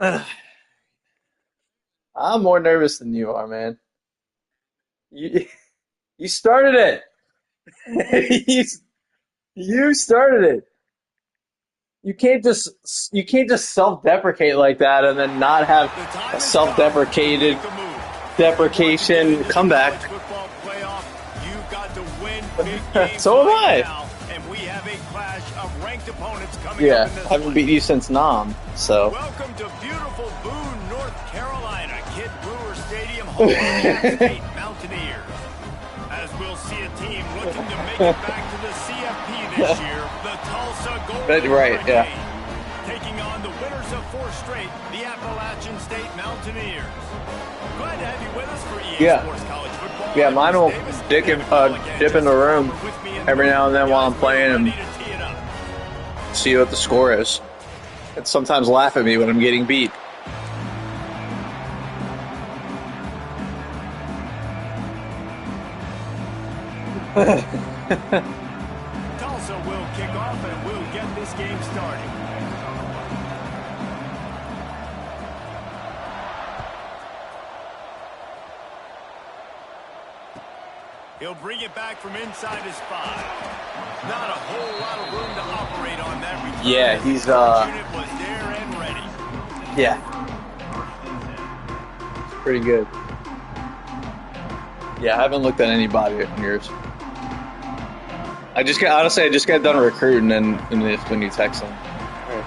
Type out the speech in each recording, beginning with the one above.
I'm more nervous than you are, man. You you started it. You started it. You can't just self-deprecate like that and then not have The a time has come to self-deprecated make a move. If you want to get deprecation into the college comeback. football playoff, you've got to win big games So am right I. now. And we have a clash of ranked opponents coming up Yeah, in this I haven't one. beat you since Nam, so. Welcome to beautiful Boone, North Carolina, Kid Brewer Stadium, home of the App State Mountaineers. As we'll see a team looking to make it back to the CFP this year, the Tulsa Golden Right, yeah. Hurricane, taking on the winners of 4 straight, the Appalachian State Mountaineers. Glad to have you with us for EA Yeah. Sports College Football. Yeah, I'm mine Bruce will Davis. dip in the room every now and then while I'm playing and Ready to tee it up. see what the score is. And sometimes laugh at me when I'm getting beat. Tulsa will kick off and we'll get this game started. He'll bring it back from inside his 5. Not a whole lot of room to operate on that return. Yeah, he's Unit was there and ready. yeah. Pretty good. Yeah, I haven't looked at any body in years. I just got done recruiting and when you text them. Alright.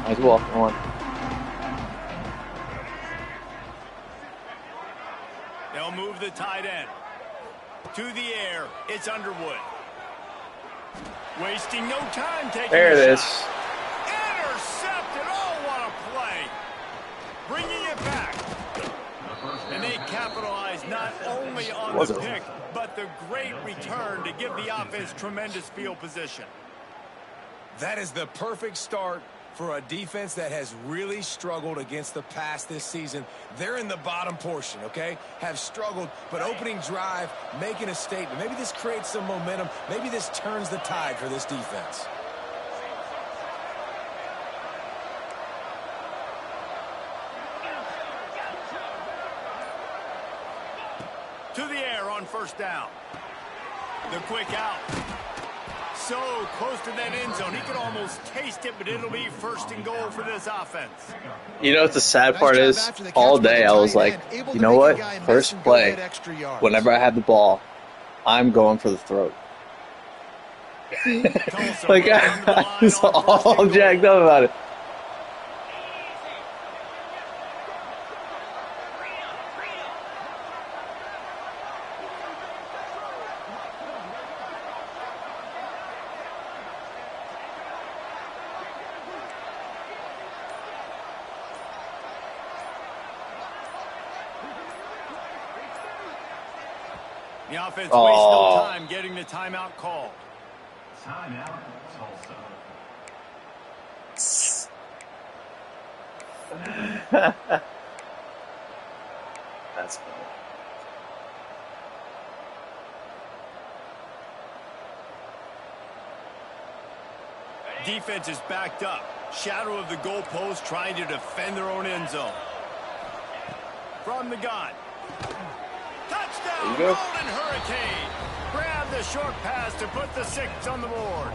Might as well. Come on. They'll move the tight end. To the air, it's Underwood. Wasting no time taking There it the is. shot. Intercepted. Oh, what a play. Bringing it back. And they capitalize not only on the pick, but the great return to give the offense tremendous field position. That is the perfect start for a defense that has really struggled against the pass this season. They're in the bottom portion, okay? Have struggled, but opening drive, making a statement. Maybe this creates some momentum. Maybe this turns the tide for this defense. To the air on first down. The quick out. So close to that end zone. He could almost taste it, but it'll be first and goal for this offense. You know what the sad part is? All day I was like, you know what? First play, whenever I had the ball, I'm going for the throat. Like I was all jacked up about it. The offense wastes no time getting the timeout called. Timeout, Tulsa. That's funny. Defense is backed up. Shadow of the goalpost trying to defend their own end zone. From the gun. Touchdown, There you go. Golden Hurricane. Grab the short pass to put the 6 on the board.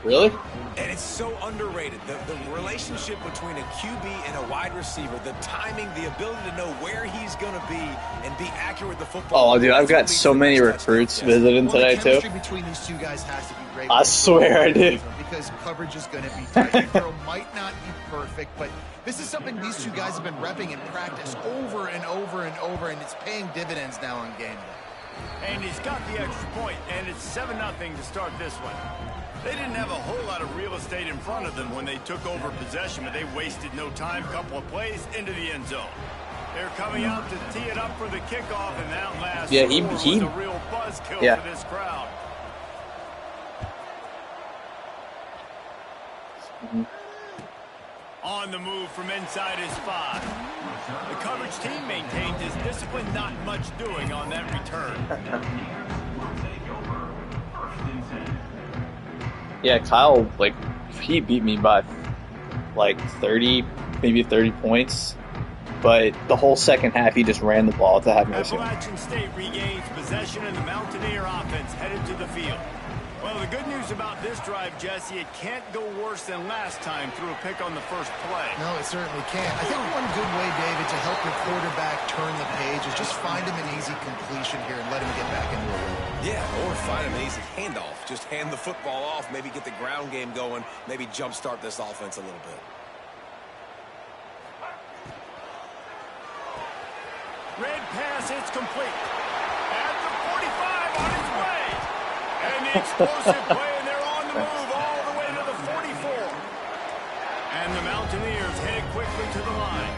Really? And it's so underrated. The relationship between a QB and a wide receiver, the timing, the ability to know where he's going to be and be accurate with the football. Oh, dude, I've got so many recruits visiting today, too. The chemistry between these two guys has to be great. I swear I do. Because coverage is going to be tight. The throw might not be perfect, but this is something these two guys have been repping in practice over and over and over, and it's paying dividends now on game day. And he's got the extra point, and it's 7-0 to start this one. They didn't have a whole lot of real estate in front of them when they took over possession, but they wasted no time. Couple of plays into the end zone. They're coming out to tee it up for the kickoff, and that last Yeah, score he was a real buzzkill yeah. for this crowd. On the move from inside his 5. The coverage team maintained his discipline, not much doing on that return. Yeah, Kyle, like, he beat me by, like, 30 maybe 30 points. But the whole second half, he just ran the ball to have mercy. Appalachian State regains possession and the Mountaineer offense headed to the field. Well, the good news about this drive, Jesse, it can't go worse than last time through a pick on the first play. No, it certainly can't. I think one good way, David, to help your quarterback turn the page is just find him an easy completion here and let him get back into a rhythm. Yeah, or find him an easy handoff. Just hand the football off, maybe get the ground game going, maybe jumpstart this offense a little bit. Red pass, it's complete. At the 45 on its way. And the explosive play, and they're on the move all the way to the 44. And the Mountaineers headed quickly to the line.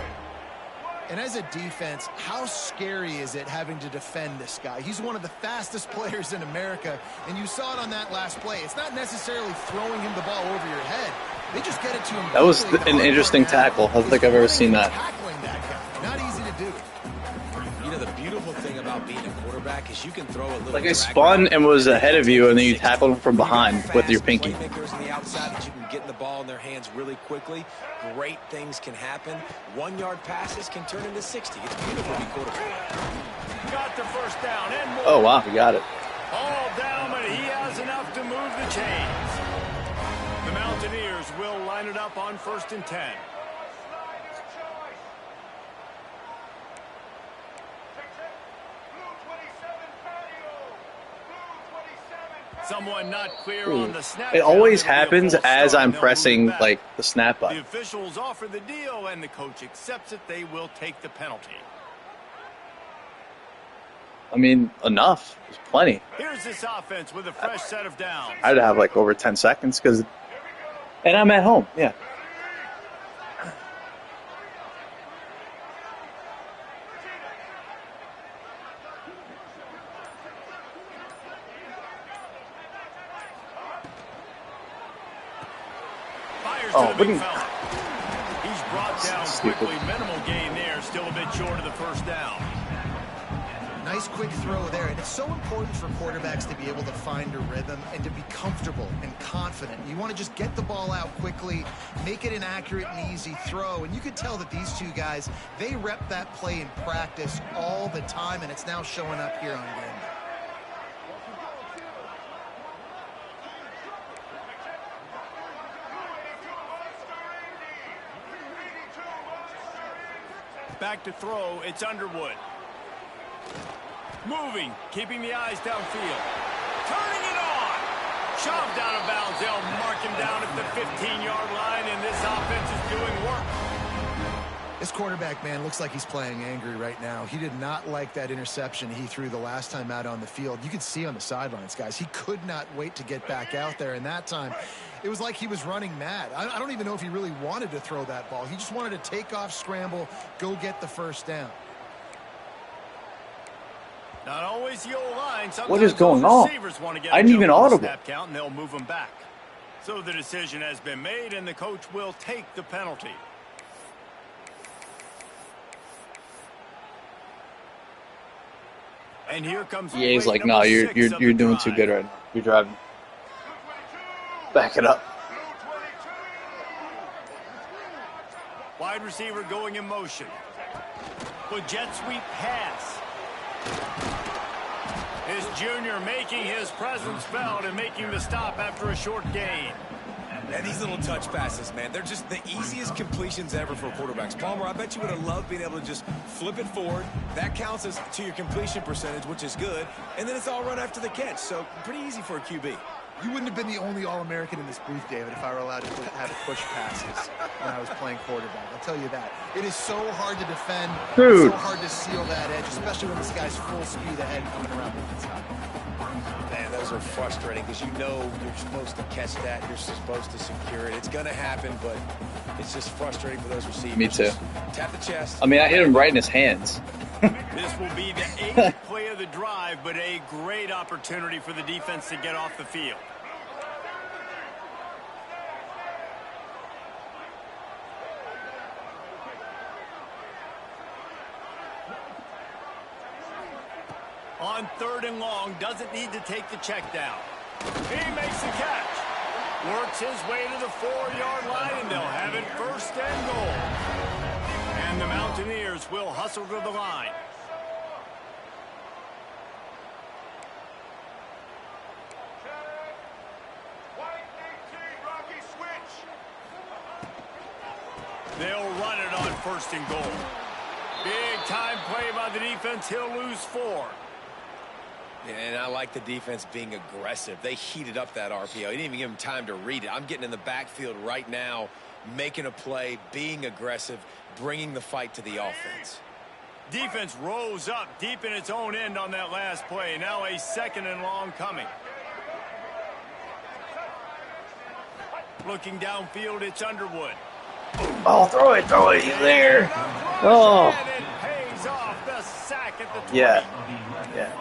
And as a defense, how scary is it having to defend this guy? He's one of the fastest players in America, and you saw it on that last play. It's not necessarily throwing him the ball over your head. They just get it to him. That was an interesting tackle. I don't think I've ever seen that. Tackling that guy. Not easy to do. You know, the beautiful thing about being a quarterback is you can throw a little Like I spun and was ahead of you, and then you tackled him from behind with your pinky. Playmakers on the outside that you can get the ball in their hands really quickly. Great things can happen. 1-yard passes can turn into 60. It's beautiful to be quarterback. Got the first down and more. Oh, wow, he got it. All down, but he has enough to move the chains. The Mountaineers will line it up on 1st and 10. Someone not clear on the snap. It always count. It'll be a happens false as start, I'm and they'll pressing, move it back. like, the snap The button. officials offer the deal, and the coach accepts it. They will take the penalty. I mean, enough. There's plenty. Here's this offense with a fresh set of downs. I'd have, like, over 10 seconds, because... And I'm at home, yeah. Oh, wouldn't... He's brought down quickly. Minimal gain there. Still a bit short of the first down. Nice quick throw there, and it's so important for quarterbacks to be able to find a rhythm and to be comfortable and confident. You want to just get the ball out quickly, make it an accurate and easy throw, and you could tell that these two guys, they rep that play in practice all the time, and it's now showing up here on game day. Back to throw. It's Underwood. Moving, keeping the eyes downfield. Turning it on. Shoved out of bounds. They'll mark him down at the 15-yard line, and this offense is doing work. This quarterback, man, looks like he's playing angry right now. He did not like that interception he threw the last time out on the field. You could see on the sidelines, guys, he could not wait to get back out there, and that time it was like he was running mad. I don't even know if he really wanted to throw that ball. He just wanted to take off, scramble, go get the first down. Not always the old line. Sometimes what is going on? I didn't even audible. Snap count, and they'll move them back. So the decision has been made, and the coach will take the penalty. And here comes EA's like, no, you're doing too good right now. You're driving. Back it up. Wide receiver going in motion. With jet sweep pass. This junior making his presence felt and making the stop after a short gain. And these little touch passes, man, they're just the easiest completions ever for quarterbacks. Palmer, I bet you would have loved being able to just flip it forward. That counts as to your completion percentage, which is good. And then it's all run after the catch. So pretty easy for a QB. You wouldn't have been the only All-American in this booth, David, if I were allowed to have push passes when I was playing quarterback. I'll tell you that. It is so hard to defend. Dude. It's so hard to seal that edge, especially when this guy's full speed ahead coming around the inside. Man, those are frustrating because you know you're supposed to catch that. You're supposed to secure it. It's going to happen, but it's just frustrating for those receivers. Me too. Just tap the chest. I mean, I hit him right in his hands. This will be the 8th play of the drive, but a great opportunity for the defense to get off the field. On 3rd and long, doesn't need to take the check down. He makes the catch. Works his way to the 4-yard line, and they'll have it 1st and goal. And the Mountaineers will hustle to the line. They'll run it on 1st and goal. Big time play by the defense. He'll lose 4. And I like the defense being aggressive. They heated up that RPO. He didn't even give him time to read it. I'm getting in the backfield right now, making a play, being aggressive, bringing the fight to the offense. Defense rose up deep in its own end on that last play. Now a 2nd and long coming. Looking downfield, it's Underwood. Oh, throw it. He's there. Oh. And it pays off the sack at the 20. Yeah.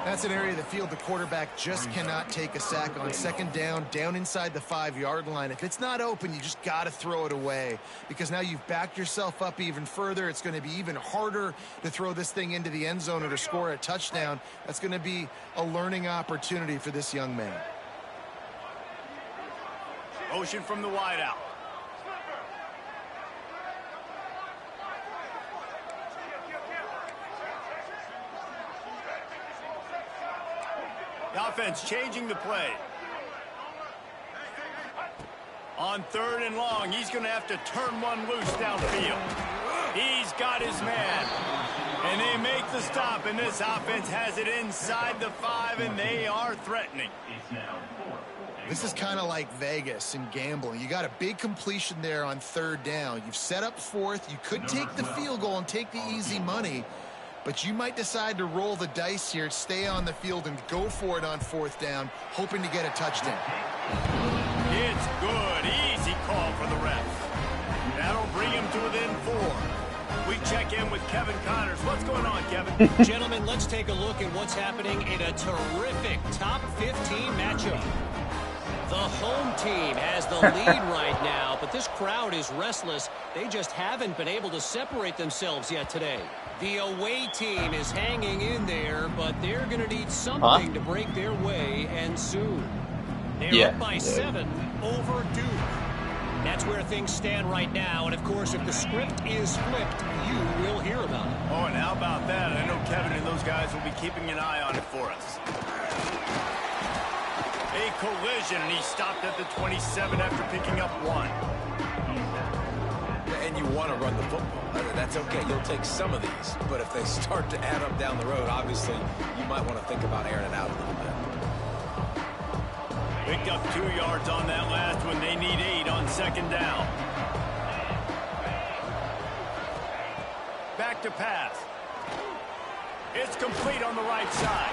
That's an area of the field the quarterback just cannot take a sack on. 2nd down inside the 5-yard line. If it's not open, you just got to throw it away, because now you've backed yourself up even further. It's going to be even harder to throw this thing into the end zone or to score a touchdown. That's going to be a learning opportunity for this young man. Motion from the wideout. The offense changing the play. On 3rd and long, he's going to have to turn one loose downfield. He's got his man. And they make the stop, and this offense has it inside the 5, and they are threatening. This is kind of like Vegas in gambling. You got a big completion there on 3rd down. You've set up 4th. You could take the field goal and take the easy money, but you might decide to roll the dice here, stay on the field, and go for it on 4th down, hoping to get a touchdown. It's good. Easy call for the ref. That'll bring him to within 4. We check in with Kevin Connors. What's going on, Kevin? Gentlemen, let's take a look at what's happening in a terrific top 15 matchup. The home team has the lead right now, but this crowd is restless. They just haven't been able to separate themselves yet today. The away team is hanging in there, but they're going to need something to break their way, and soon. They're up by 7 over Duke. That's where things stand right now, and of course, if the script is flipped, you will hear about it. Oh, and how about that? I know Kevin and those guys will be keeping an eye on it for us. A collision, and he stopped at the 27 after picking up 1. And you want to run the football. That's okay. You'll take some of these. But if they start to add up down the road, obviously, you might want to think about airing it out a little bit. Picked up 2 yards on that last one. They need 8 on 2nd down. Back to pass. It's complete on the right side.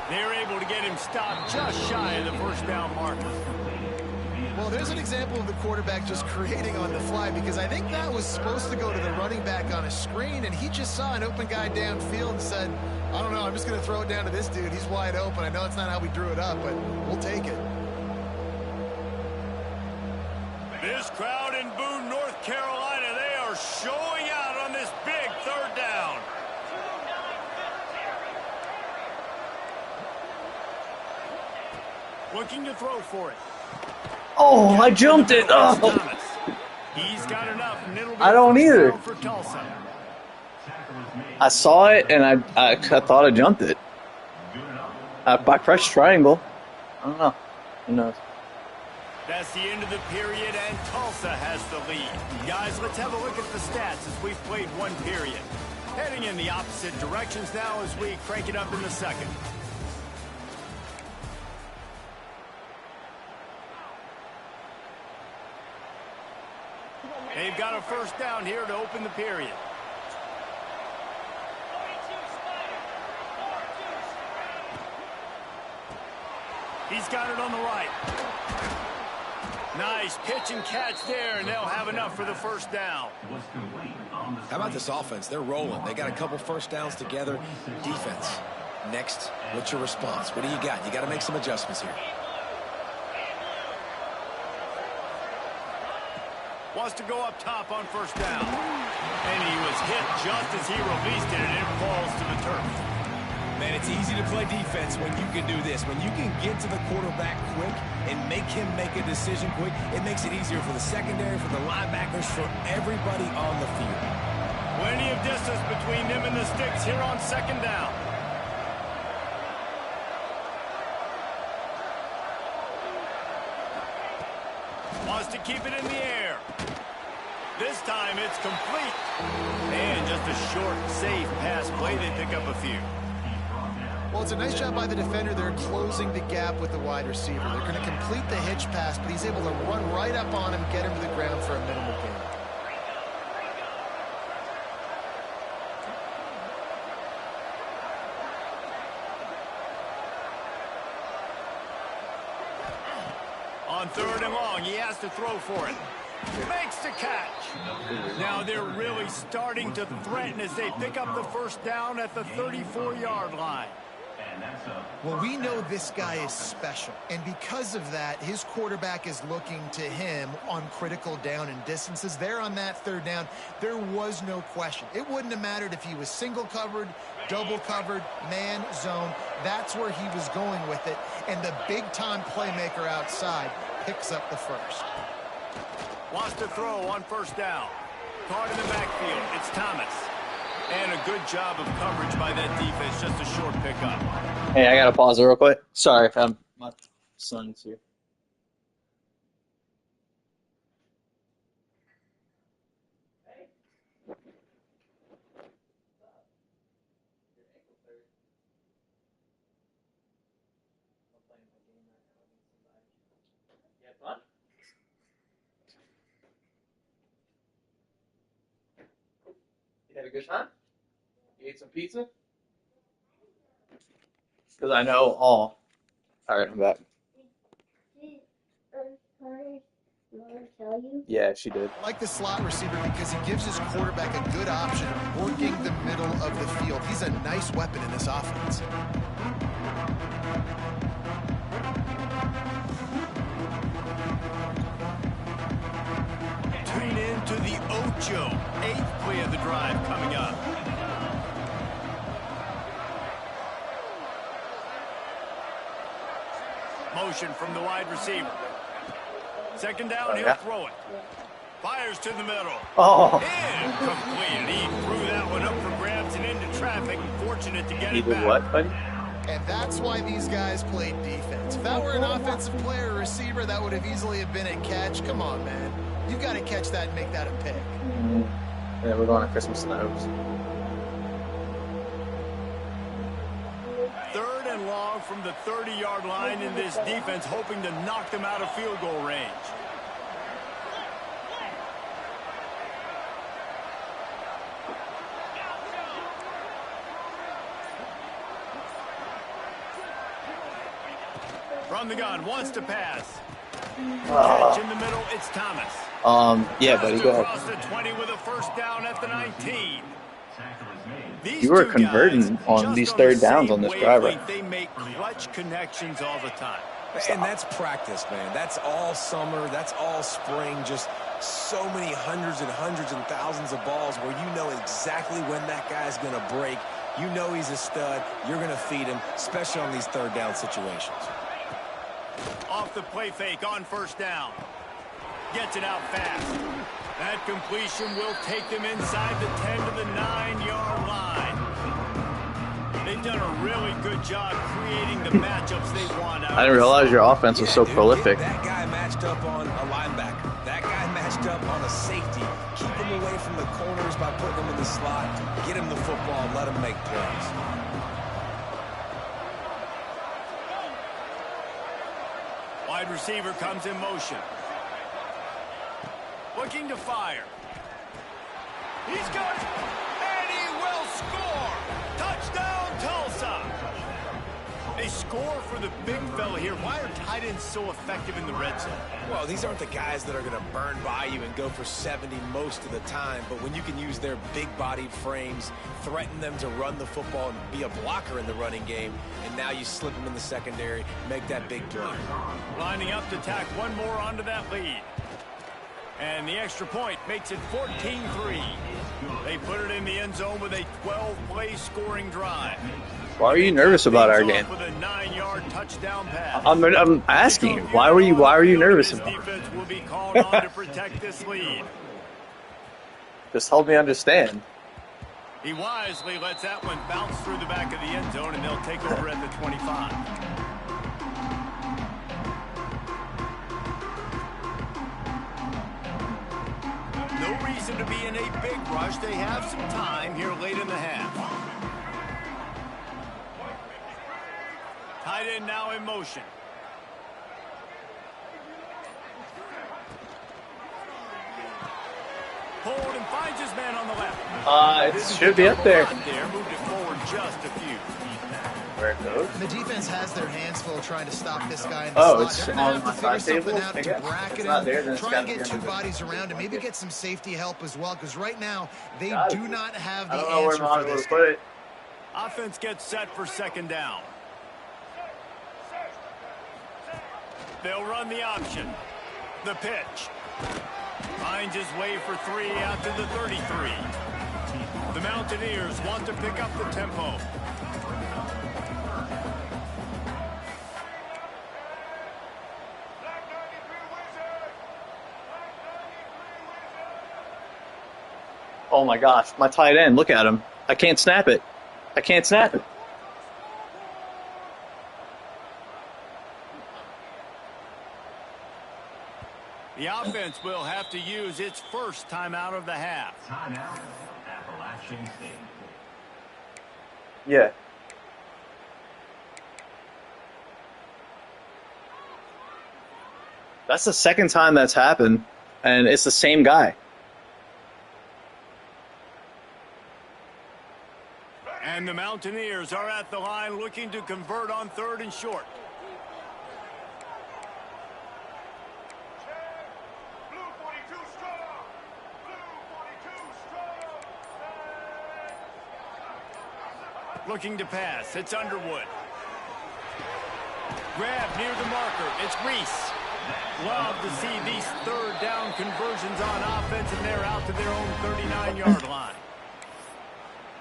They're able to get him stopped just shy of the 1st down marker. Well, there's an example of the quarterback just creating on the fly, because I think that was supposed to go to the running back on a screen, and he just saw an open guy downfield and said, I don't know, I'm just going to throw it down to this dude. He's wide open. I know it's not how we drew it up, but we'll take it. This crowd in Boone, North Carolina, they are showing out on this big 3rd down. Looking to throw for it. Oh, I jumped it. Oh. He's got enough, and it'll be I don't either. for Tulsa. I saw it, and I thought I jumped it. I pressed triangle. I don't know. Who knows? That's the end of the period, and Tulsa has the lead. Guys, let's have a look at the stats as we've played 1 period. Heading in the opposite directions now as we crank it up in the 2nd. They've got a 1st down here to open the period. He's got it on the right. Nice pitch and catch there, and they'll have enough for the 1st down. How about this offense? They're rolling. They got a couple 1st downs together. Defense. Next, what's your response? What do you got? You got to make some adjustments here. Wants to go up top on 1st down. And he was hit just as he released it, and it falls to the turf. Man, it's easy to play defense when you can do this. When you can get to the quarterback quick and make him make a decision quick, it makes it easier for the secondary, for the linebackers, for everybody on the field. Plenty of distance between them and the sticks here on second down. Wants to keep it in the air. This time it's complete. And just a short, safe pass play. They pick up a few. Well, it's a nice job by the defender. They're closing the gap with the wide receiver. They're going to complete the hitch pass, but he's able to run right up on him, get him to the ground for a minimal gain. On third and long, he has to throw for it. Makes the catch. Now they're really starting to threaten as they pick up the first down at the 34-yard line. Well, we know this guy is special, and because of that, his quarterback is looking to him on critical down and distances. There on that third down, there was no question. It wouldn't have mattered if he was single covered, double covered, man, zone. That's where he was going with it, and the big-time playmaker outside picks up the first. Wants to throw on first down. Caught in the backfield. It's Thomas. And a good job of coverage by that defense. Just a short pickup. Hey, I gotta pause it real quick. Sorry, my son's here. You had a good time? You ate some pizza? Because I know all. All right, I'm back. Yeah, she did. I like the slot receiver because he gives his quarterback a good option of working the middle of the field. He's a nice weapon in this offense. Tune in to the Ocho. 8th play of the drive coming up. Motion from the wide receiver. Second down, he'll throw it. Fires to the middle. Oh. Incomplete. He threw that one up for grabs and into traffic. Fortunate to get He it did back. what, buddy? And that's why these guys played defense. If that were an offensive player or receiver, that would have easily have been a catch. Come on, man. You've got to catch that and make that a pick. Yeah, we're going to Christmas in the Oaks. Third and long from the 30-yard line in this defense, hoping to knock them out of field goal range. From the gun, wants to pass. Catch in the middle, it's Thomas. Yeah, buddy, go Across ahead. the 20 with a first down at the 19. These You were two converting guys, on just these the third downs same on this drive, right? wavelength, they make clutch connections all the time. And that's practice, man. That's all summer. That's all spring. Just so many hundreds and thousands of balls where you know exactly when that guy's going to break. You know he's a stud. You're going to feed him, especially on these third down situations. Off the play fake on first down. Gets it out fast. That completion will take them inside the 10 to the 9-yard line. They've done a really good job creating the matchups they want out. I didn't realize your offense was so dude, prolific. Get that guy matched up on a linebacker. That guy matched up on a safety. Keep him away from the corners by putting him in the slot. Get him the football and let him make plays. Wide receiver comes in motion. Looking to fire. He's got it, and he will score. Touchdown, Tulsa. They score for the big fella here. Why are tight ends so effective in the red zone? Well, these aren't the guys that are going to burn by you and go for 70 most of the time, but when you can use their big-bodied frames, threaten them to run the football and be a blocker in the running game, and now you slip them in the secondary, make that big play. Lining up to tack one more onto that lead. And the extra point makes it 14-3. They put it in the end zone with a 12-play scoring drive. Why are you nervous about our game? With a 9-yard touchdown pass. I'm asking you. Why are you nervous about it? Defense will be called on to protect this lead. Just help me understand. He wisely lets that one bounce through the back of the end zone, and they'll take over at the 25. No reason to be in a big rush. They have some time here late in the half. Tight end now in motion. Pulled and finds his man on the left. It should be up there. Moved it forward just a few. Where it goes? The defense has their hands full trying to stop this guy in the slot. It's They're on going to my have to figure side something table, out I to guess. bracket It's not there, him, then it's try gotta and be get two under there. bodies around him, maybe get some safety help as well, because right now they Got it. do not have the I don't know where answer Mom for would this put guy. it. Offense gets set for second down. They'll run the option. The pitch. Finds his way for 3 out to the 33. The Mountaineers want to pick up the tempo. Oh my gosh, my tight end. Look at him. I can't snap it. I can't snap it. The offense will have to use its first timeout of the half. Timeout, Appalachian State. Yeah. That's the second time that's happened, and it's the same guy. And the Mountaineers are at the line looking to convert on 3rd and short. Looking to pass. It's Underwood. Grab near the marker. It's Reese. Love to see these 3rd down conversions on offense, and they're out to their own 39-yard line.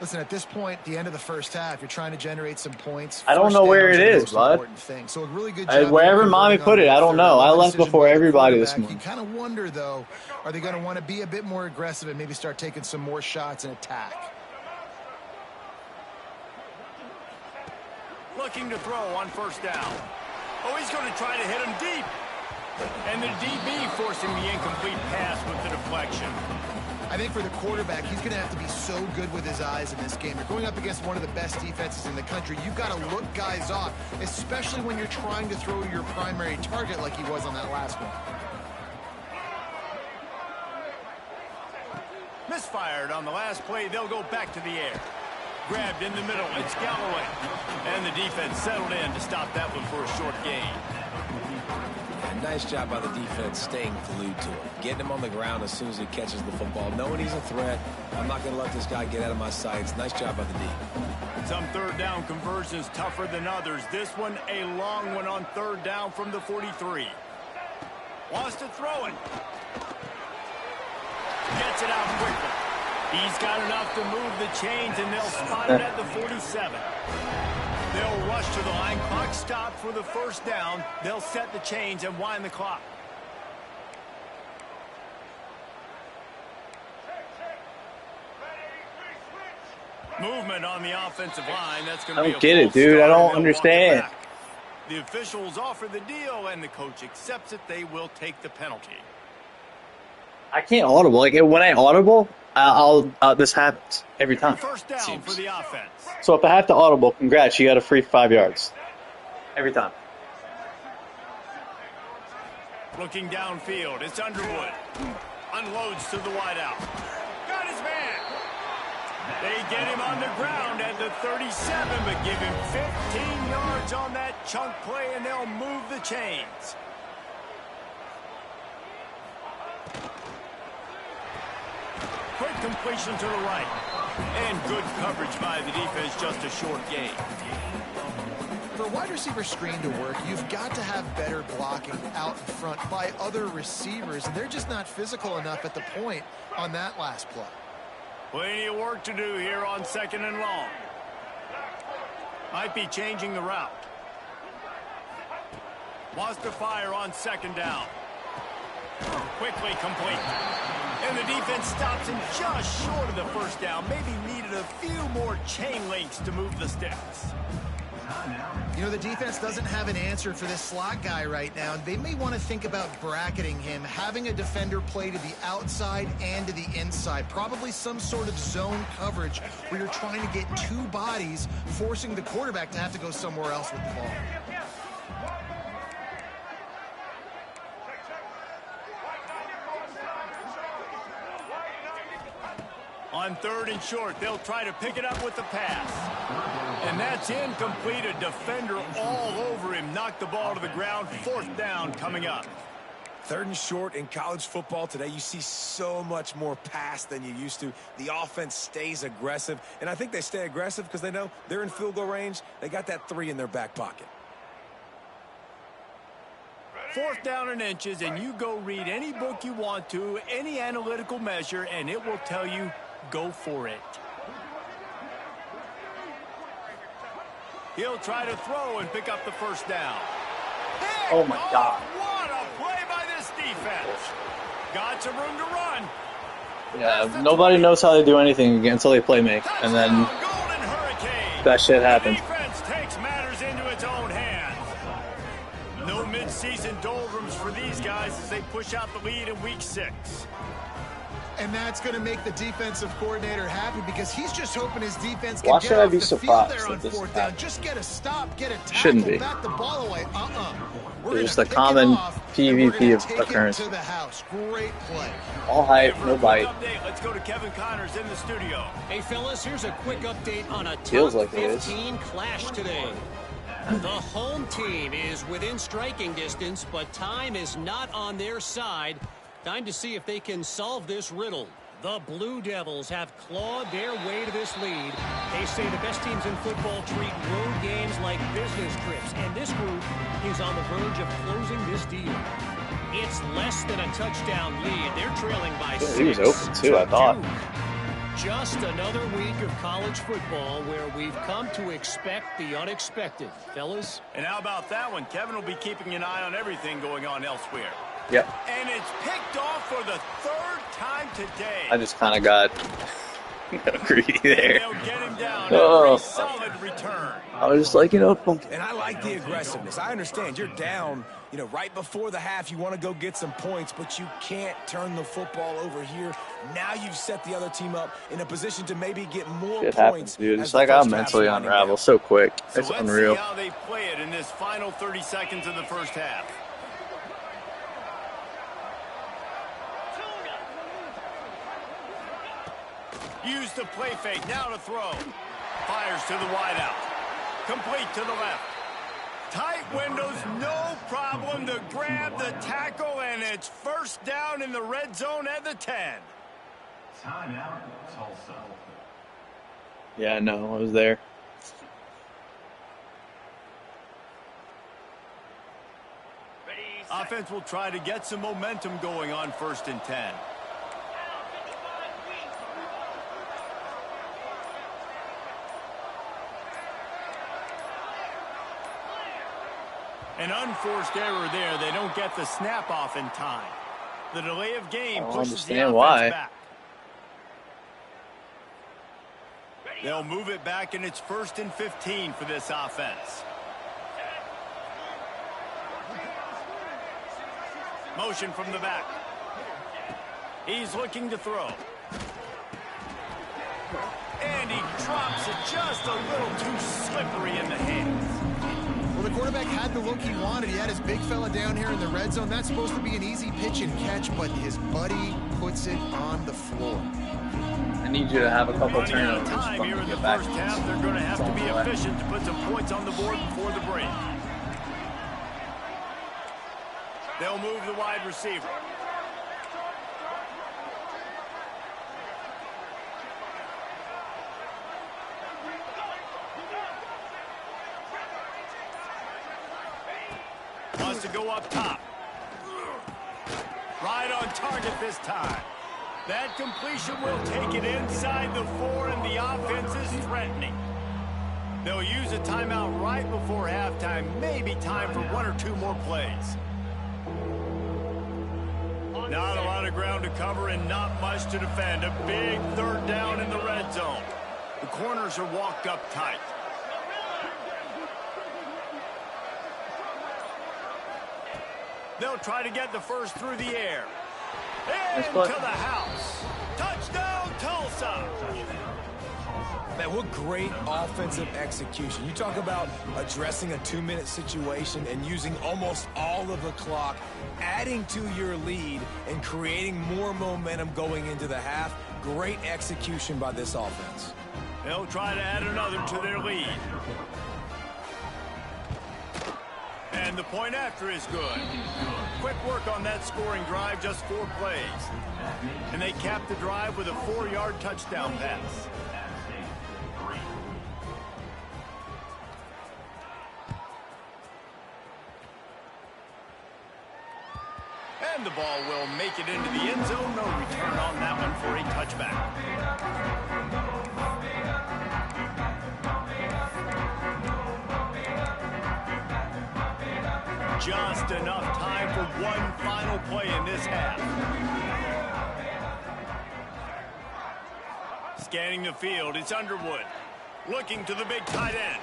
Listen, at this point, the end of the first half, you're trying to generate some points. I don't know where it is, bud. So a really good job Wherever Mommy put it, I don't know. I left before everybody this morning. You kind of wonder, though, are they going to want to be a bit more aggressive and maybe start taking some more shots and attack? Looking to throw on 1st down. Oh, he's going to try to hit him deep. And the DB forcing the incomplete pass with the deflection. I think for the quarterback, he's going to have to be so good with his eyes in this game. You're going up against one of the best defenses in the country. You've got to look guys off, especially when you're trying to throw to your primary target like he was on that last one. Misfired on the last play. They'll go back to the air. Grabbed in the middle. It's Galloway. And the defense settled in to stop that one for a short gain. And nice job by the defense staying glued to him. Getting him on the ground as soon as he catches the football. Knowing he's a threat. I'm not going to let this guy get out of my sights. Nice job by the D. Some 3rd down conversions tougher than others. This one a long one on 3rd down from the 43. Wants to throw it. Gets it out quickly. He's got enough to move the chains, and they'll spot it at the 47. They'll rush to the line. Clock stopped for the 1st down. They'll set the chains and wind the clock. Movement on the offensive line. That's going to be a I don't get it, false dude. I start, don't and they'll walk it understand. back. The officials offer the deal, and the coach accepts it. They will take the penalty. I can't audible. Like when I audible, this happens every time. 1st down for the offense. So if I have to audible, congrats, you got a free 5 yards. Every time. Looking downfield, it's Underwood. Unloads to the wideout. Got his man. They get him on the ground at the 37, but give him 15 yards on that chunk play, and they'll move the chains. Quick completion to the right. And good coverage by the defense, just a short gain. For a wide receiver screen to work, you've got to have better blocking out in front by other receivers, and they're just not physical enough at the point on that last play. Plenty of work to do here on 2nd and long. Might be changing the route. Wants to fire on 2nd down. Quickly complete. And the defense stops him just short of the 1st down. Maybe needed a few more chain links to move the sticks. You know, the defense doesn't have an answer for this slot guy right now. They may want to think about bracketing him, having a defender play to the outside and to the inside. Probably some sort of zone coverage where you're trying to get 2 bodies, forcing the quarterback to have to go somewhere else with the ball. On 3rd and short, they'll try to pick it up with the pass. And that's incomplete. A defender all over him. Knocked the ball to the ground. 4th down coming up. 3rd and short in college football today, you see so much more pass than you used to. The offense stays aggressive. And I think they stay aggressive because they know they're in field goal range. They got that 3 in their back pocket. 4th down and inches, and you go read any book you want to, any analytical measure, and it will tell you, go for it. He'll try to throw and pick up the 1st down. Oh, my God. What a play by this defense. Got some room to run. Yeah, nobody knows how they do anything until they play make, and then Golden Hurricane. that shit happens. Defense takes matters into its own hands. No mid-season doldrums for these guys as they push out the lead in week 6. And that's going to make the defensive coordinator happy because he's just hoping his defense can Why get should I off be the field surprised there that on this 4th down. happened? Just get a stop, get a tackle, Shouldn't be. back the ball away. We're It's gonna a pick common it off, PvP and we're gonna of take occurrence. it to the house. Great play. All hype, For no a quick bite. update, let's go to Kevin Connors in the studio. Hey, fellas, here's a quick update on a Feels top like it is. 15 clash today. The home team is within striking distance, but time is not on their side. Time to see if they can solve this riddle. The Blue Devils have clawed their way to this lead. They say the best teams in football treat road games like business trips, and this group is on the verge of closing this deal. It's less than a touchdown lead. They're trailing by 6. He was open too, I thought. Just another week of college football where we've come to expect the unexpected, fellas. And how about that one? Kevin will be keeping an eye on everything going on elsewhere. Yep. And it's picked off for the 3rd time today. I just kind of got greedy there. They'll get him down. Oh. A solid return. I was just like, And I like the aggressiveness. I understand you're down, right before the half. You want to go get some points, but you can't turn the football over here. Now you've set the other team up in a position to maybe get more shit points. happens, dude. as It's the like I'll first half's mentally winding unravel down. so quick. So It's let's unreal. see how they play it in this final 30 seconds of the 1st half. Use the play fake. Now to throw. Fires to the wideout. Complete to the left. Tight windows, no problem to grab the tackle, and it's 1st down in the red zone at the 10. Timeout, Tulsa. Yeah, no, I was there. Offense will try to get some momentum going on 1st and 10. An unforced error there. They don't get the snap off in time. The delay of game I don't pushes the understand offense why. back. They'll move it back, and it's 1st and 15 for this offense. Motion from the back. He's looking to throw. And he drops it just a little too slippery in the hands. Well, the quarterback had the look he wanted. He had his big fella down here in the red zone. That's supposed to be an easy pitch and catch, but his buddy puts it on the floor. I need you to have a couple Running out of turnovers time for me here to in the get back. 1st half. They're going to have to be It's all the way. efficient to put some points on the board before the break. They'll move the wide receiver. Wants to go up top. Right on target this time. That completion will take it inside the 4, and the offense is threatening. They'll use a timeout right before halftime, maybe time for 1 or 2 more plays. Not a lot of ground to cover and not much to defend. A big 3rd down in the red zone. The corners are walked up tight. They'll try to get the first through the air. Into the house. Touchdown, Tulsa. Man, what great offensive execution. You talk about addressing a 2-minute situation and using almost all of the clock, adding to your lead and creating more momentum going into the half. Great execution by this offense. They'll try to add another to their lead. And the point after is good. Quick work on that scoring drive, just 4 plays. And they cap the drive with a 4-yard touchdown pass. And the ball will make it into the end zone. No return on that one for a touchback. Just enough time for one final play in this half. Scanning the field, it's Underwood. Looking to the big tight end.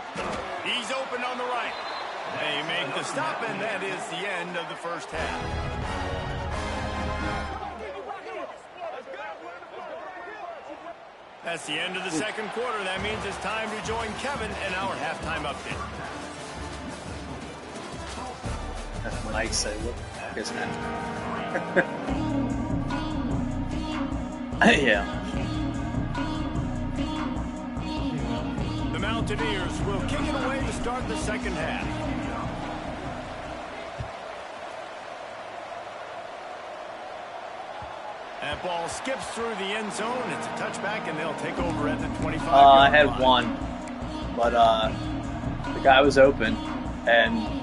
He's open on the right. They make the stop, and that is the end of the first half. That's the end of the second quarter. That means it's time to join Kevin in our halftime update. That's nice. I look, isn't it? Yeah. The Mountaineers will kick it away to start the second half. That ball skips through the end zone. It's a touchback, and they'll take over at the 25-yard I had line. one, but the guy was open, and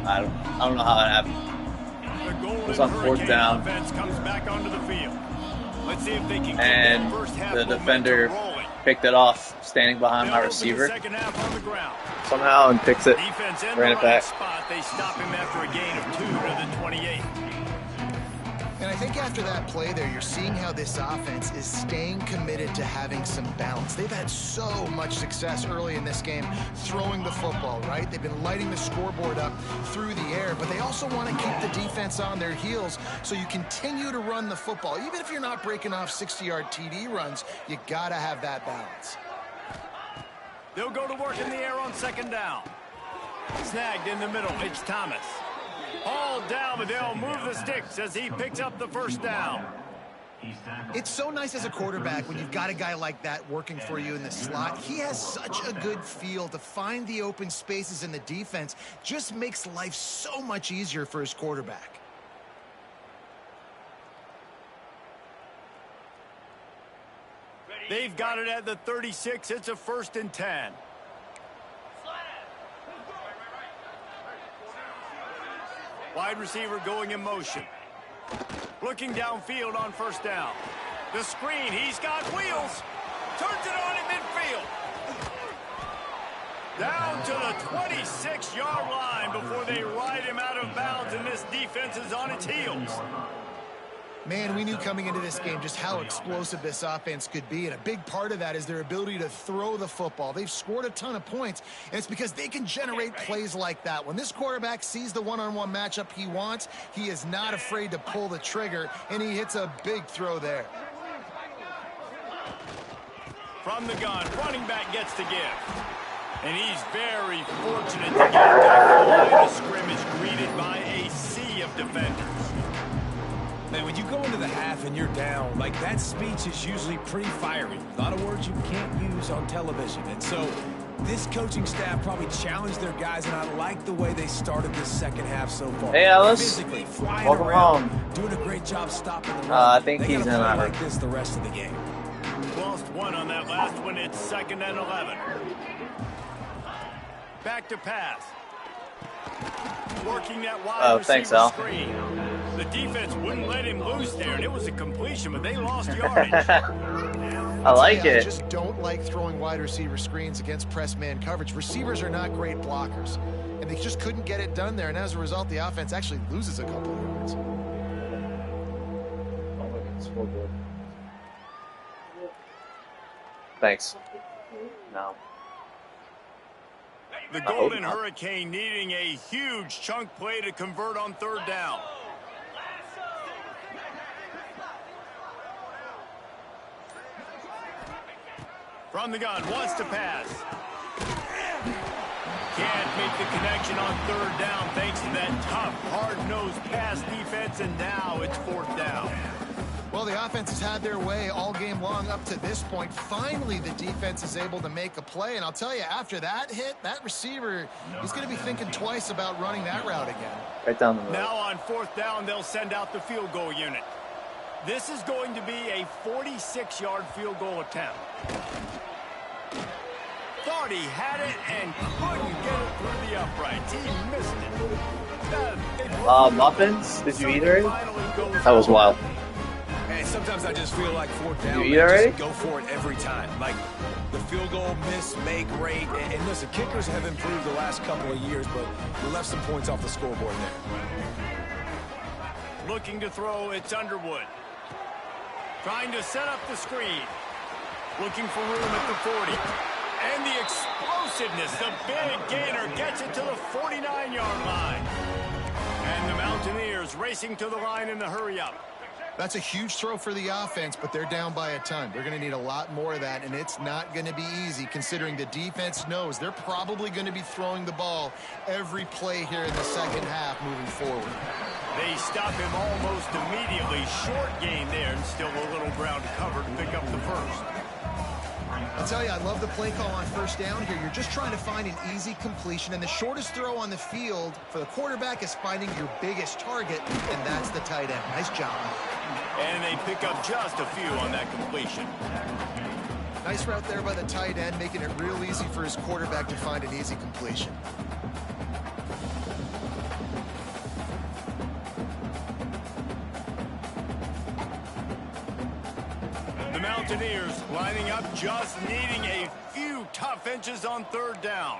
I don't know how that happened. It was on 4th down, offense comes back onto the field. Let's see if they can and get first half the defender picked it off, standing behind my receiver somehow, and picks it, ran it back. Spot. They stop him after a gain of 2 to the 28. And I think after that play there, you're seeing how this offense is staying committed to having some balance. They've had so much success early in this game throwing the football, right? They've been lighting the scoreboard up through the air, but they also want to keep the defense on their heels so you continue to run the football. Even if you're not breaking off 60-yard TD runs, you got to have that balance. They'll go to work in the air on 2nd down. Snagged in the middle. It's Thomas. Hauled down, but they'll move the sticks as he picks up the first down. It's so nice as a quarterback when you've got a guy like that working for you in the slot. He has such a good feel to find the open spaces in the defense. Just makes life so much easier for his quarterback. They've got it at the 36. It's a 1st and 10. Wide receiver going in motion. Looking downfield on 1st down. The screen, he's got wheels. Turns it on in midfield. Down to the 26-yard line before they ride him out of bounds, and this defense is on its heels. Man, we knew coming into this game just how explosive this offense could be, and a big part of that is their ability to throw the football. They've scored a ton of points, and it's because they can generate plays like that. When this quarterback sees the one-on-one matchup he wants, he is not afraid to pull the trigger, and he hits a big throw there. From the gun, running back gets to give. And he's very fortunate to get back to the line of scrimmage, greeted by a sea of defenders. Man, when you go into the half and you're down, like, that speech is usually pretty fiery. A lot of words you can't use on television. And so this coaching staff probably challenged their guys, and I like the way they started this second half so far. Hey, Alice. Physically flying Welcome around, home. doing a great job stopping the run. I think they he's gotta in play on like it. this the rest of the game. Lost one on that last one. It's 2nd and 11. Back to pass. Working that wide receiver thanks, Al. screen. The defense wouldn't let him loose there, and it was a completion, but they lost yardage. I like it. I just don't like throwing wide receiver screens against press man coverage. Receivers are not great blockers, and they just couldn't get it done there. And as a result, the offense actually loses a couple of yards. Thanks. No. The Golden Hurricane needing a huge chunk play to convert on third down. From the gun, wants to pass. Can't make the connection on third down thanks to that tough, hard-nosed pass defense, and now it's fourth down. Well, the offense has had their way all game long up to this point. Finally, the defense is able to make a play, and I'll tell you, after that hit, that receiver, he's going to be thinking twice about running that route again. Right down the middle. Now on fourth down, they'll send out the field goal unit. This is going to be a 46-yard field goal attempt. Thought he had it and couldn't get it through the uprights. He missed it. Muffins? Did you eat already? That was wild. And sometimes I just feel like fourth down, Did you eat already? just go for it every time. Like the field goal miss, make rate. And listen, kickers have improved the last couple of years, but we left some points off the scoreboard there. Looking to throw, it's Underwood. Trying to set up the screen. Looking for room at the 40. And the explosiveness, the big gainer gets it to the 49-yard line. And the Mountaineers racing to the line in the hurry-up. That's a huge throw for the offense, but they're down by a ton. They're going to need a lot more of that, and it's not going to be easy considering the defense knows they're probably going to be throwing the ball every play here in the second half moving forward. They stop him almost immediately. Short gain there, and still a little ground cover to pick up the first. I'll tell you, I love the play call on first down here. You're just trying to find an easy completion, and the shortest throw on the field for the quarterback is finding your biggest target, and that's the tight end. Nice job. And they pick up just a few on that completion. Nice route there by the tight end, making it real easy for his quarterback to find an easy completion. The Mountaineers lining up, just needing a few tough inches on third down.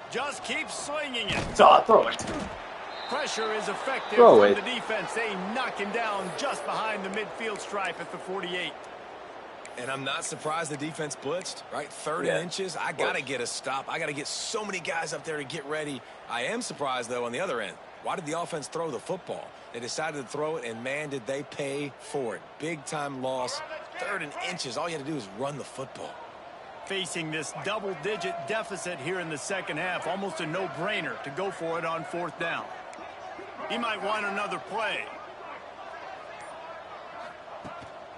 Just keep slinging it. Throw it. Pressure is effective Throw from it. the defense. They knock him down just behind the midfield stripe at the 48. And I'm not surprised the defense blitzed, right? Third and inches. I got to get a stop. I got to get so many guys up there to get ready. I am surprised, though, on the other end. Why did the offense throw the football? They decided to throw it, and, man, did they pay for it. Big-time loss. Third and inches. All you had to do is run the football. Facing this double-digit deficit here in the second half, almost a no-brainer to go for it on fourth down. He might want another play.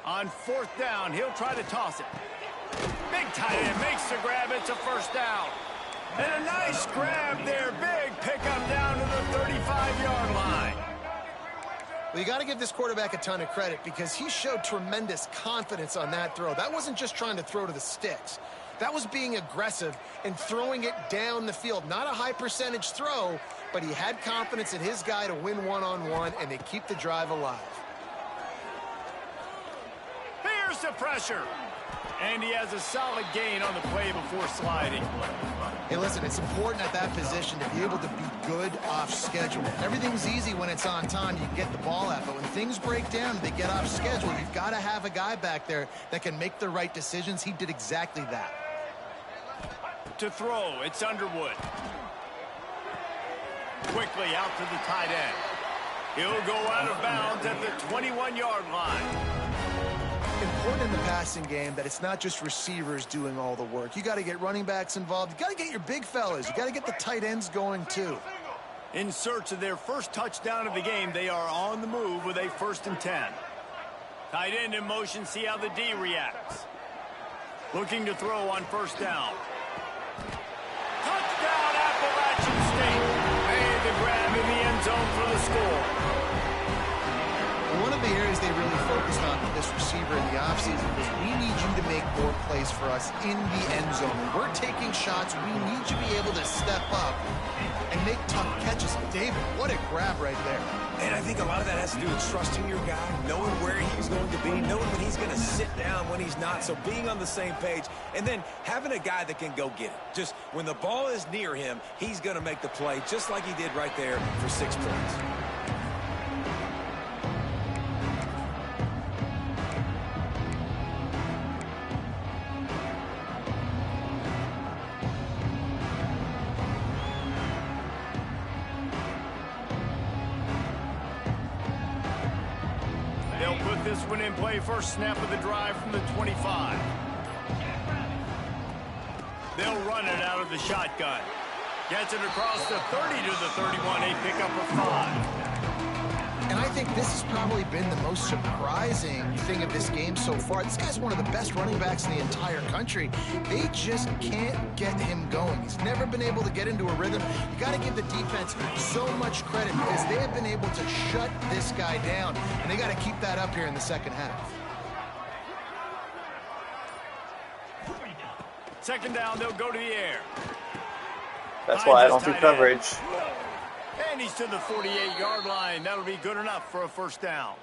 On fourth down, he'll try to toss it. Big tight end makes the grab. It's a first down. And a nice grab there. Big pickup down to the 35-yard line. Well, you got to give this quarterback a ton of credit because he showed tremendous confidence on that throw. That wasn't just trying to throw to the sticks. That was being aggressive and throwing it down the field. Not a high percentage throw, but he had confidence in his guy to win one-on-one, and they keep the drive alive. Here's the pressure. And he has a solid gain on the play before sliding. Hey, listen, it's important at that position to be able to be good off schedule. Everything's easy when it's on time. You can get the ball out. But when things break down and they get off schedule, you've got to have a guy back there that can make the right decisions. He did exactly that. To throw, it's Underwood. Quickly out to the tight end. He'll go out of bounds at the 21-yard line. Important in the passing game that it's not just receivers doing all the work. You got to get running backs involved. You got to get your big fellas. You got to get the tight ends going too. In search of their first touchdown of the game, they are on the move with a 1st and 10. Tight end in motion, see how the D reacts. Looking to throw on first down. Touchdown, Appalachian State. Made the grab in the end zone for the score. One of the areas they really focus focused on with this receiver in the offseason was we need you to make more plays for us in the end zone. When we're taking shots, we need you to be able to step up and make tough catches. David, what a grab right there. And I think a lot of that has to do with trusting your guy, knowing where he's going to be, knowing when he's going to sit down, when he's not. So being on the same page, and then having a guy that can go get it. Just when the ball is near him, he's going to make the play, just like he did right there for 6 points. They'll put this one in play first snap of the drive from the 25. They'll run it out of the shotgun. Gets it across the 30 to the 31. A pickup of 5. And I think this has probably been the most surprising thing of this game so far. This guy's one of the best running backs in the entire country. They just can't get him going. He's never been able to get into a rhythm. You got to give the defense so much credit because they have been able to shut this guy down. And they got to keep that up here in the second half. Second down, they'll go to the air. That's why I don't do coverage. And he's to the 48-yard line. That'll be good enough for a first down.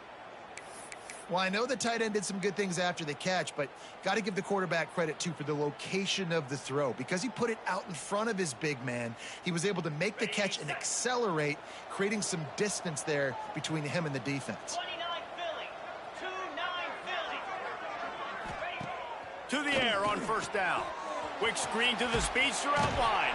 Well, I know the tight end did some good things after the catch, but got to give the quarterback credit, too, for the location of the throw. Because he put it out in front of his big man, he was able to make the catch and accelerate, creating some distance there between him and the defense. 29 Philly. 2-9 Philly. To the air on first down. Quick screen to the speedster out wide.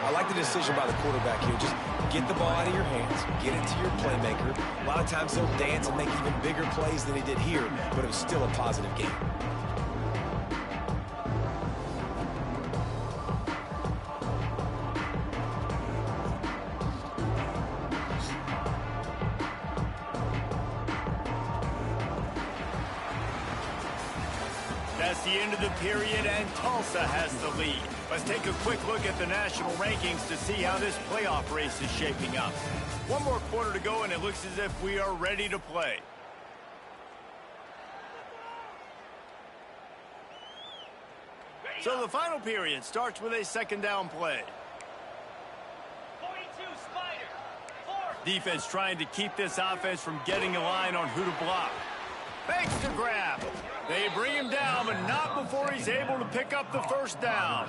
I like the decision by the quarterback here. Just get the ball out of your hands, get it to your playmaker. A lot of times he'll dance and make even bigger plays than he did here, but it was still a positive game. That's the end of the period, and Tulsa has the lead. Let's take a quick look at the national rankings to see how this playoff race is shaping up. One more quarter to go, and it looks as if we are ready to play. So the final period starts with a second down play. 42 Spider. 4. Defense trying to keep this offense from getting a line on who to block. Fakes to grab. They bring him down, but not before he's able to pick up the first down.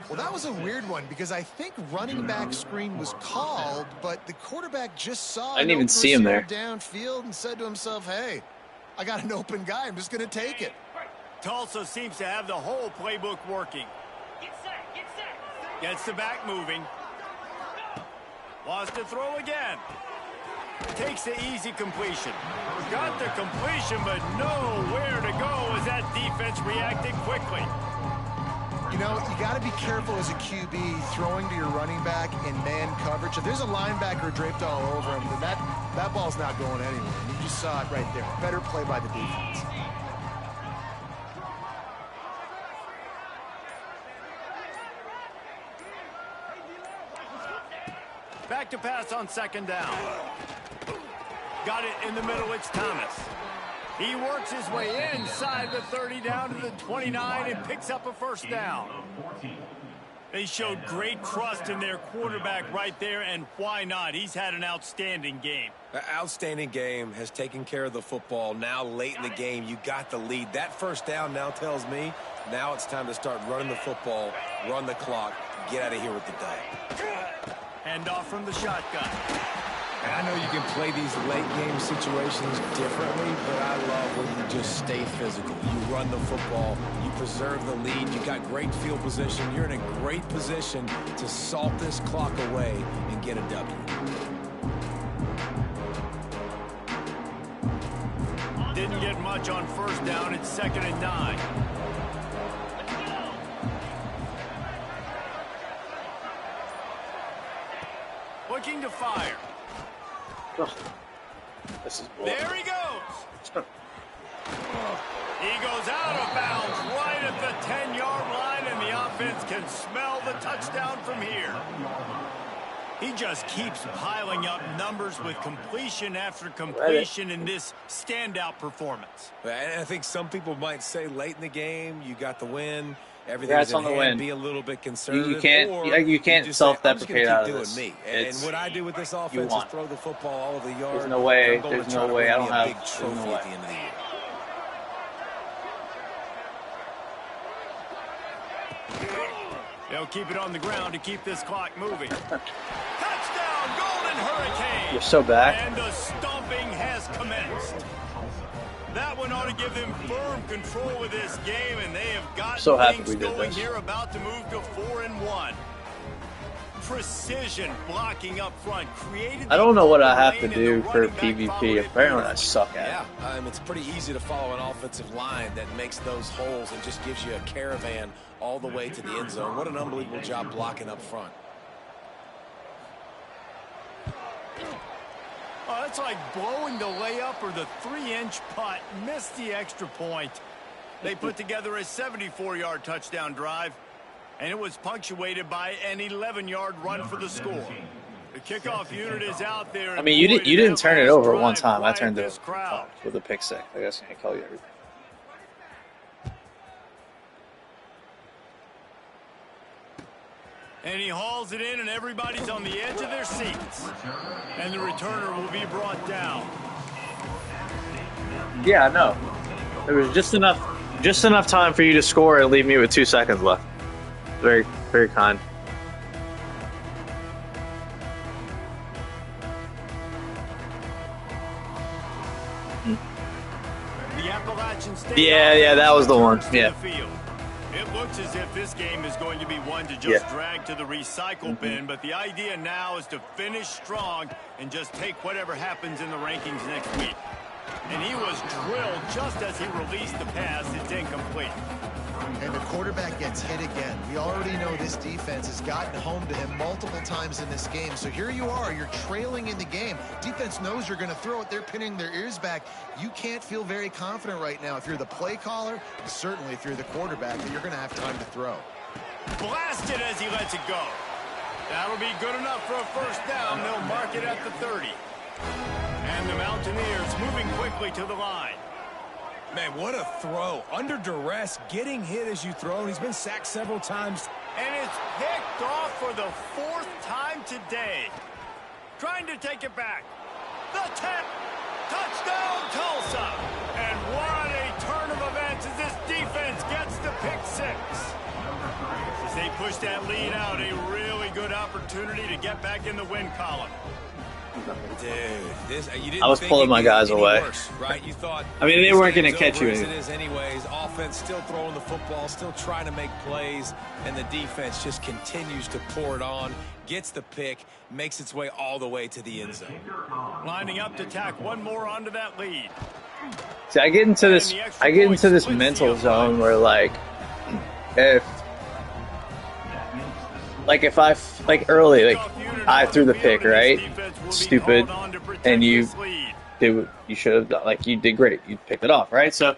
Well, that was a weird one because I think running back screen was called, but the quarterback just saw I didn't even see him there. Downfield and said to himself, hey, I got an open guy. I'm just going to take it. Tulsa seems to have the whole playbook working. Get set. Get set. Gets the back moving. Wants to throw again. Takes the easy completion. Got the completion, but nowhere to go as that defense reacted quickly. You know, you got to be careful as a QB throwing to your running back in man coverage. If there's a linebacker draped all over him, then that ball's not going anywhere. You just saw it right there. Better play by the defense. Back to pass on second down. Got it in the middle, it's Thomas. He works his way inside the 30 down to the 29 and picks up a first down. They showed great trust in their quarterback right there, and why not? He's had an outstanding game. An outstanding game, has taken care of the football. Now late in the game, you got the lead. That first down now tells me now it's time to start running the football, run the clock, get out of here with the dub. Hand off from the shotgun. And I know you can play these late game situations differently, but I love when you just stay physical. You run the football, you preserve the lead, you got great field position. You're in a great position to salt this clock away and get a W. Didn't get much on first down. It's 2nd and 9. Looking to fire. This is There he goes. He goes out of bounds right at the 10-yard line, and the offense can smell the touchdown from here. He just keeps piling up numbers with completion after completion in this standout performance. And I think some people might say late in the game, you got the win. Everything's in hand, be a little bit conservative. You can't self-deprecate out of this. And what I do with this offense is throw the football all over the yard. There's no way. There's no way. I don't have a big trophy at the end of the year. They'll keep it on the ground to keep this clock moving. Touchdown, Golden Hurricane! You're so back. And the stomping has commenced. That one ought to give them firm control of this game, and they have got things going here, about to move to 4-1. Precision blocking up front created. I don't know what I have to do for PvP. Apparently, I suck at it. Yeah, it's pretty easy to follow an offensive line that makes those holes and just gives you a caravan all the way to the end zone. What an unbelievable job blocking up front. Oh, it's like blowing the layup or the 3-inch putt. Missed the extra point. They put together a 74-yard touchdown drive, and it was punctuated by an 11-yard run for the score. The kickoff unit is out there. I mean, you didn't turn it over one time. I turned it over with a pick six. I guess I can't call you everything. And he hauls it in, and everybody's on the edge of their seats. And the returner will be brought down. Yeah, I know. There was just enough time for you to score and leave me with 2 seconds left. Very, very kind. The Appalachian State. Yeah, that was the one. Yeah. It looks as if this game is going to be one to just drag to the recycle bin, but the idea now is to finish strong and just take whatever happens in the rankings next week. And he was drilled just as he released the pass. It's incomplete. And the quarterback gets hit again. We already know this defense has gotten home to him multiple times in this game. So here you are, you're trailing in the game. Defense knows you're going to throw it. They're pinning their ears back. You can't feel very confident right now if you're the play caller, and certainly if you're the quarterback, that you're going to have time to throw. Blasted as he lets it go. That'll be good enough for a first down. They'll mark it at the 30. And the Mountaineers moving quickly to the line. Man, what a throw. Under duress, getting hit as you throw. And he's been sacked several times. And it's picked off for the 4th time today. Trying to take it back. The 10. Touchdown, Tulsa. And what a turn of events as this defense gets the pick 6. As they push that lead out, a really good opportunity to get back in the win column. Dude, I was pulling my guys away. Worse, right? You thought, I mean, they weren't going to catch you. As it is anyways. Offense still throwing the football, still trying to make plays, and the defense just continues to pour it on, gets the pick, makes its way all the way to the end zone. Lining up to tack one more onto that lead. See, I get into this mental zone where if early, I threw the pick, right? Stupid, and you did what you should have done. You did great. You picked it off, right? So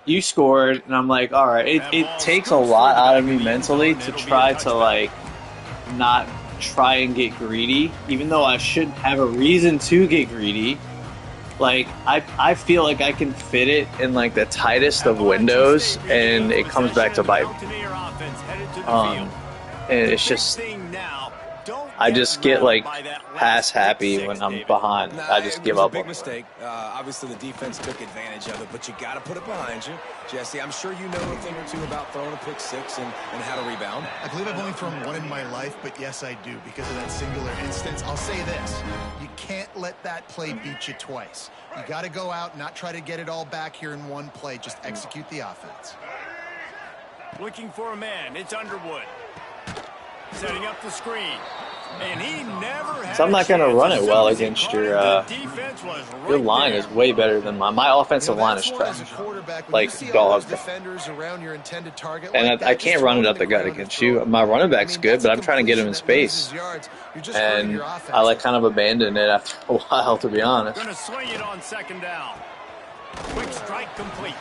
you scored, and I'm like, all right. It takes a lot out of me mentally to try to not try and get greedy, even though I shouldn't have a reason to get greedy. I feel like I can fit it in the tightest of windows, and it comes back to bite me. And it's just, I just get pass happy when I'm behind. I just give up. Big mistake. Obviously, the defense took advantage of it, but you got to put it behind you, Jesse. I'm sure you know a thing or two about throwing a pick 6 and how to rebound. I believe I've only thrown one in my life, but yes, I do because of that singular instance. I'll say this: you can't let that play beat you twice. You got to go out, not try to get it all back here in one play. Just execute the offense. Looking for a man. It's Underwood. Setting up the screen. And he never had so I'm not going to run it well against your line is way better than mine. My offensive line is trash. Dog. And I can't run it up the gut against you. My running back's good, but I'm trying to get him in space. And I kind of abandoned it after a while, to be honest. Going to swing it on 2nd down. Quick strike complete.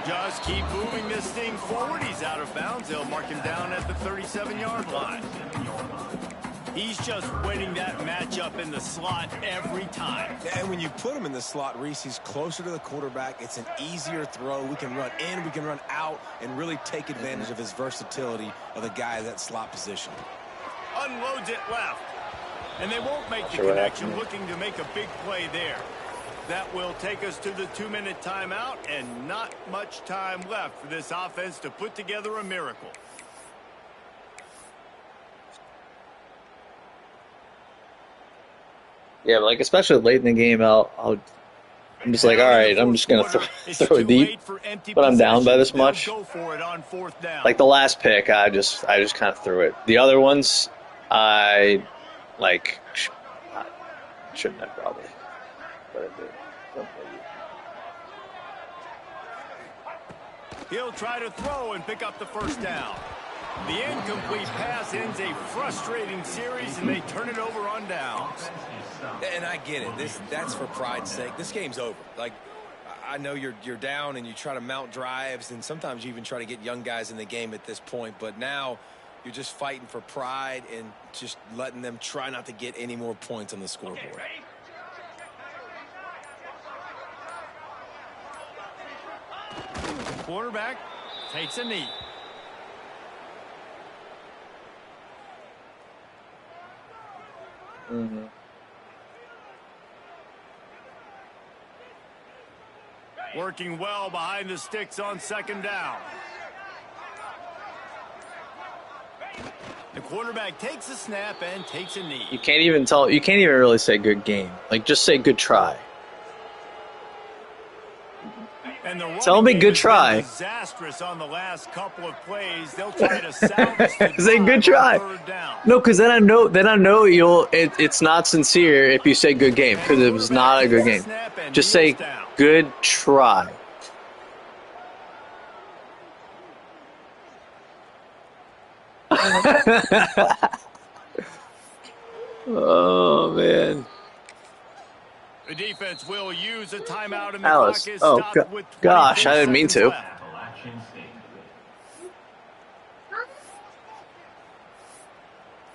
Just keep moving this thing forward. He's out of bounds. They'll mark him down at the 37-yard line. He's just winning that matchup in the slot every time. And when you put him in the slot, Reese, he's closer to the quarterback. It's an easier throw. We can run in, we can run out, and really take advantage of his versatility of the guy at that slot position. Unloads it left. And they won't make the connection, looking to make a big play there. That will take us to the 2-minute timeout, and not much time left for this offense to put together a miracle. Yeah, but like especially late in the game, I'm just like, all right, I'm just gonna throw it deep, but I'm down by this much. Like the last pick, I just kind of threw it. The other ones, I shouldn't have probably, but I did. He'll try to throw and pick up the first down. The incomplete pass ends a frustrating series, and they turn it over on downs. And I get it. That's for pride's sake. This game's over. Like, I know you're down and you try to mount drives, and sometimes you even try to get young guys in the game at this point. But now you're just fighting for pride and just letting them try not to get any more points on the scoreboard. Quarterback takes a knee. Mm-hmm. Working well behind the sticks on second down. The quarterback takes a snap and takes a knee. You can't even really say good game. Like, just say good try. And the tell me good try. Disastrous on the last couple of plays. They'll try to salvage the say good try. No, because then I know it's not sincere if you say good game, because it was not a good game. Just say good try. Oh man. The defense will use a timeout in the Alice. clock is Oh stopped with gosh, I didn't mean to.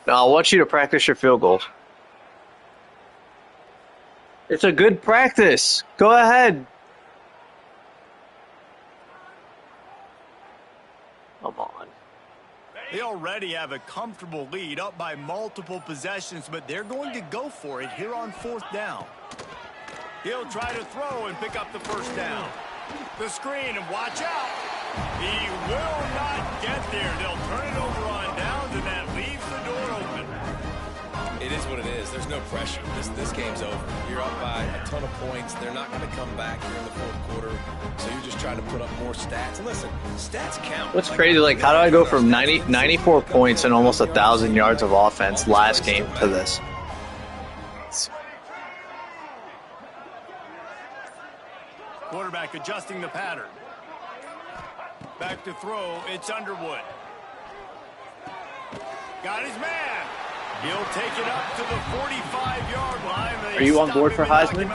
No, I want you to practice your field goals. It's a good practice. Go ahead. Come on. They already have a comfortable lead, up by multiple possessions, but they're going to go for it here on fourth down. He'll try to throw and pick up the first down. The screen, and watch out. He will not get there. They'll turn it over on downs, and that leaves the door open. It is what it is. There's no pressure. This game's over. You're up by a ton of points. They're not going to come back here in the fourth quarter, so you're just trying to put up more stats. And listen, stats count. What's crazy, like, how do I go from 94 points and almost 1,000 yards of offense last game to this? Quarterback adjusting the pattern. Back to throw. It's Underwood. Got his man. He'll take it up to the 45-yard line. Are you on board for Heisman?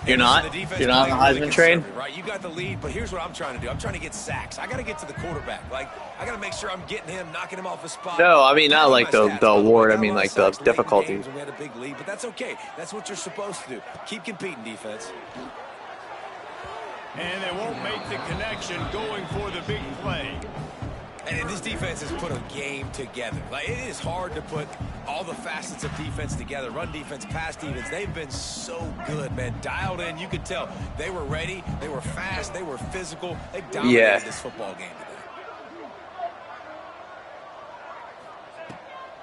You're not? You're not on the Heisman train? Right, you got the lead, but here's what I'm trying to do. I'm trying to get sacks. I got to get to the quarterback. Like, I got to make sure I'm getting him, knocking him off his spot. No, I mean, not like the award. I mean, like the difficulty. We had a big lead, but that's okay. That's what you're supposed to do. Keep competing, defense. And they won't make the connection going for the big play. And this defense has put a game together. Like, it is hard to put all the facets of defense together. Run defense, pass defense. They've been so good, man. Dialed in. You could tell they were ready. They were fast. They were physical. They dominated this football game today.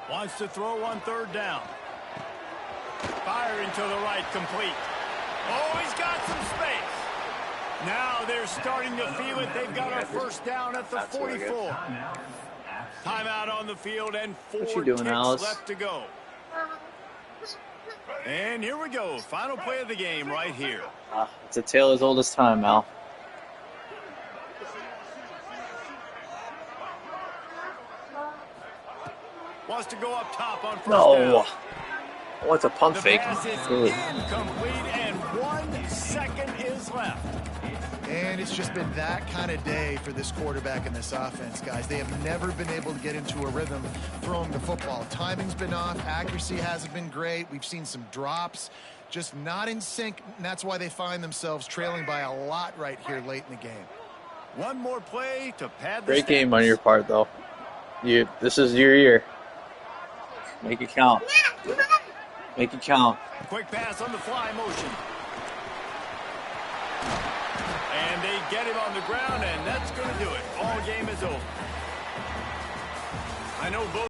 Wants to throw on third down. Firing to the right, complete. Oh, he's got some space. Now they're starting to feel it. They've got a first down at the 44. Timeout on the field and 4 ticks left to go. And here we go. Final play of the game right here. It's a tale as old as time, Al. Wants to go up top on first down. What's a pump fake? The pass is incomplete, and 1 second is left. And it's just been that kind of day for this quarterback and this offense, guys. They have never been able to get into a rhythm throwing the football. Timing's been off. Accuracy hasn't been great. We've seen some drops. Just not in sync, and that's why they find themselves trailing by a lot right here late in the game. One more play to pad the Great game stats. on your part, though. This is your year. Make it count. Make it count. Quick pass on the fly motion. And they get him on the ground, and that's going to do it. Ball game is over. I know both.